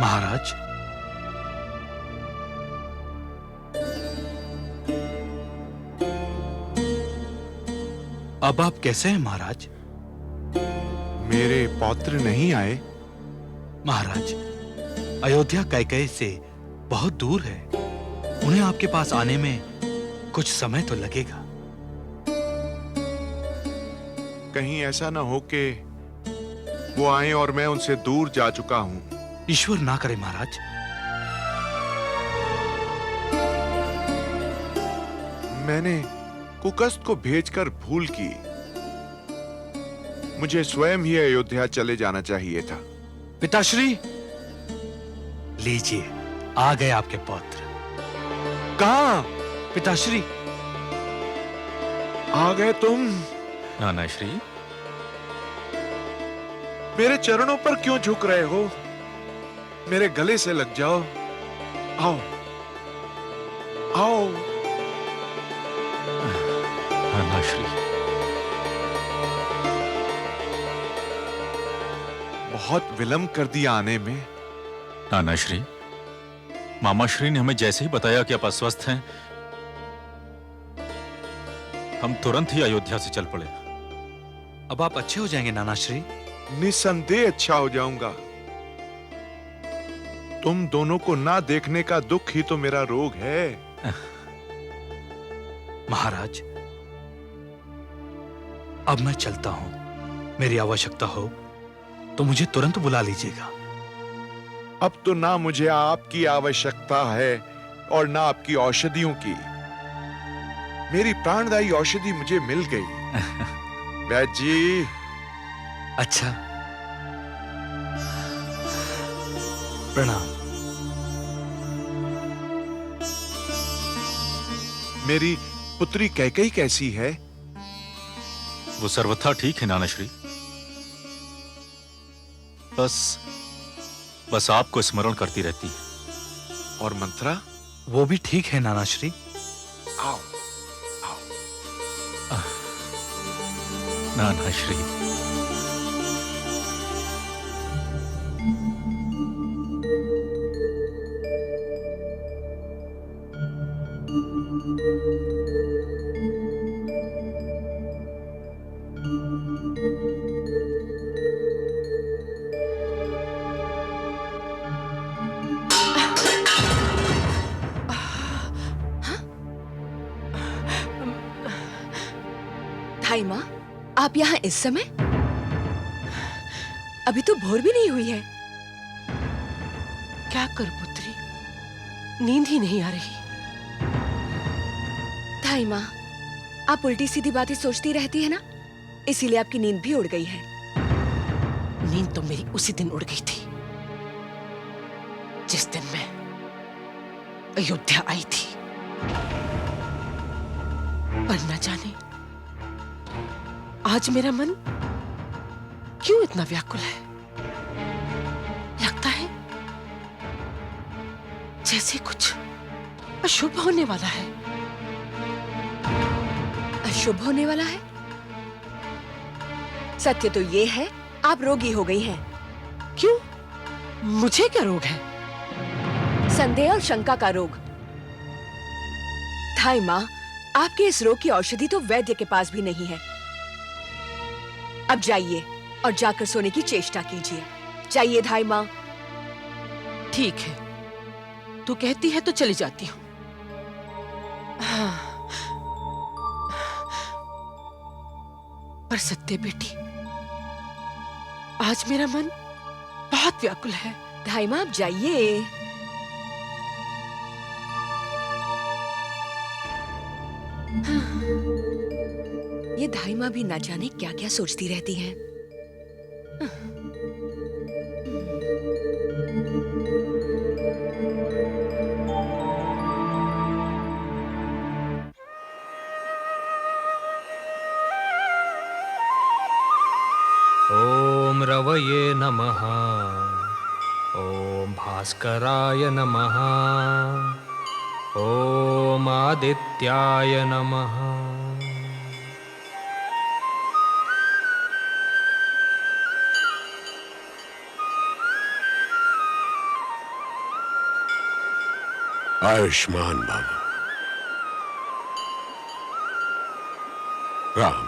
महाराज, अब आप कैसे हैं महाराज? मेरे पौत्र नहीं आए? महाराज, अयोध्या कैकेयी से बहुत दूर है। उन्हें आपके पास आने में कुछ समय तो लगेगा। कहीं ऐसा ना हो कि वो आए और मैं उनसे दूर जा चुका हूं। ईश्वर ना करे महाराज। मैंने कुकस्त को भेजकर भूल की। मुझे स्वयं ही अयोध्या चले जाना चाहिए था। पिताश्री, लीजिए, आ गए आपके पौत्र। कहां? पिताश्री, आ गए तुम? नाना श्री, मेरे चरणों पर क्यों झुक रहे हो? मेरे गले से लग जाओ। आओ आओ। नाना श्री, बहुत विलंब कर दिया आने में। नाना श्री, मामा श्री ने हमें जैसे ही बताया कि आप अस्वस्थ हैं, हम तुरंत ही अयोध्या से चल पड़े। अब आप अच्छे हो जाएंगे नाना श्री। निसंदेह अच्छा हो जाऊंगा। तुम दोनों को ना देखने का दुख ही तो मेरा रोग है। महाराज, अब मैं चलता हूं। मेरी आवश्यकता हो तो मुझे तुरंत बुला लीजिएगा। अब तो ना मुझे आपकी आवश्यकता है और ना आपकी औषधियों की। मेरी प्राणदायी औषधि मुझे मिल गई। वैद्य जी। अच्छा, प्रणाम। मेरी पुत्री कैकेयी कैसी है? वो सर्वथा ठीक है नाना श्री। बस आपको स्मरण करती रहती है। और मंत्रा? वो भी ठीक है नाना श्री। आओ आओ। नाना श्री, धाई माँ, आप यहाँ इस समय? अभी तो भोर भी नहीं हुई है। क्या कर पुत्री, नींद ही नहीं आ रही। धाई माँ, आप उल्टी सीधी बातें सोचती रहती है ना, इसीलिए आपकी नींद भी उड़ गई है। नींद तो मेरी उसी दिन उड़ गई थी जिस दिन मैं अयोध्या आई थी। पर न जाने आज मेरा मन क्यों इतना व्याकुल है। लगता है जैसे कुछ अशुभ होने वाला है। अशुभ होने वाला है? सत्य तो ये है, आप रोगी हो गई हैं। क्यों? मुझे क्या रोग है? संदेह और शंका का रोग। धाई माँ, आपके इस रोग की औषधि तो वैद्य के पास भी नहीं है। अब जाइए और जाकर सोने की चेष्टा कीजिए। जाइए धाई माँ। ठीक है, तू कहती है तो चली जाती हूँ। पर सत्य बेटी, आज मेरा मन बहुत व्याकुल है। धाई माँ, आप जाइए। ये धाई माँ भी ना जाने क्या क्या सोचती रहती हैं। ओम रवये नमः। ओम भास्कराय नमः। ओम आदित्याय नमः। आयुष्मान भव। राम,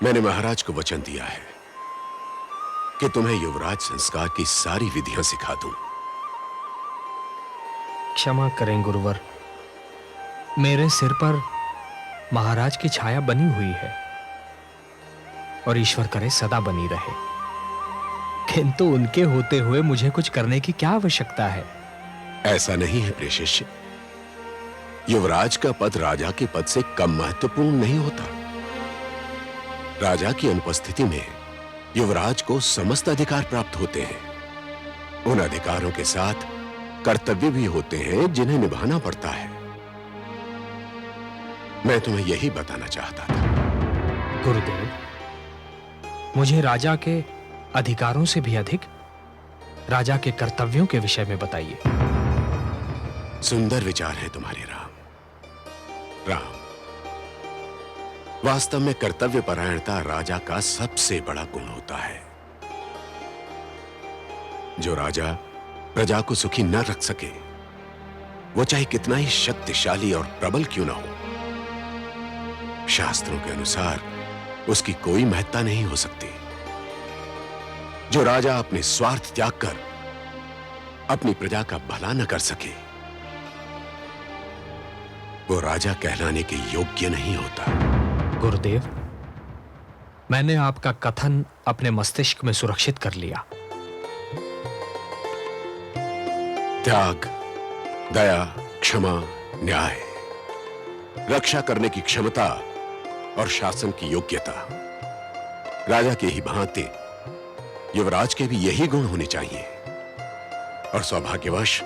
मैंने महाराज को वचन दिया है कि तुम्हें युवराज संस्कार की सारी विधियां सिखा दूं। क्षमा करें गुरुवर, मेरे सिर पर महाराज की छाया बनी हुई है और ईश्वर करे सदा बनी रहे, किंतु उनके होते हुए मुझे कुछ करने की क्या आवश्यकता है? ऐसा नहीं है प्रिय शिष्य, युवराज का पद राजा के पद से कम महत्वपूर्ण नहीं होता। राजा की अनुपस्थिति में युवराज को समस्त अधिकार प्राप्त होते हैं। उन अधिकारों के साथ कर्तव्य भी होते हैं जिन्हें निभाना पड़ता है। मैं तुम्हें यही बताना चाहता था। गुरुदेव, मुझे राजा के अधिकारों से भी अधिक राजा के कर्तव्यों के विषय में बताइए। सुंदर विचार है तुम्हारे राम। राम, वास्तव में कर्तव्य परायणता राजा का सबसे बड़ा गुण होता है। जो राजा प्रजा को सुखी न रख सके, वो चाहे कितना ही शक्तिशाली और प्रबल क्यों न हो, शास्त्रों के अनुसार उसकी कोई महत्ता नहीं हो सकती। जो राजा अपने स्वार्थ त्याग कर अपनी प्रजा का भला न कर सके, वो राजा कहलाने के योग्य नहीं होता। गुरुदेव, मैंने आपका कथन अपने मस्तिष्क में सुरक्षित कर लिया। त्याग, दया, क्षमा, न्याय, रक्षा करने की क्षमता और शासन की योग्यता, राजा के ही भांति युवराज के भी यही गुण होने चाहिए। और सौभाग्यवश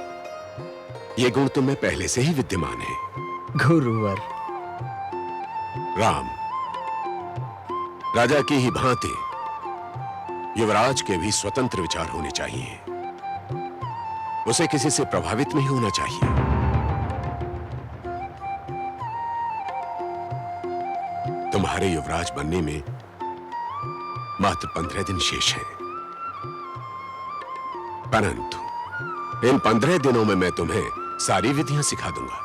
ये गुण तुम में पहले से ही विद्यमान है। गुरुवर, राम, राजा की ही भांति युवराज के भी स्वतंत्र विचार होने चाहिए। उसे किसी से प्रभावित नहीं होना चाहिए। तुम्हारे युवराज बनने में मात्र 15 दिन शेष हैं, परंतु इन 15 दिनों में मैं तुम्हें सारी विधियां सिखा दूंगा।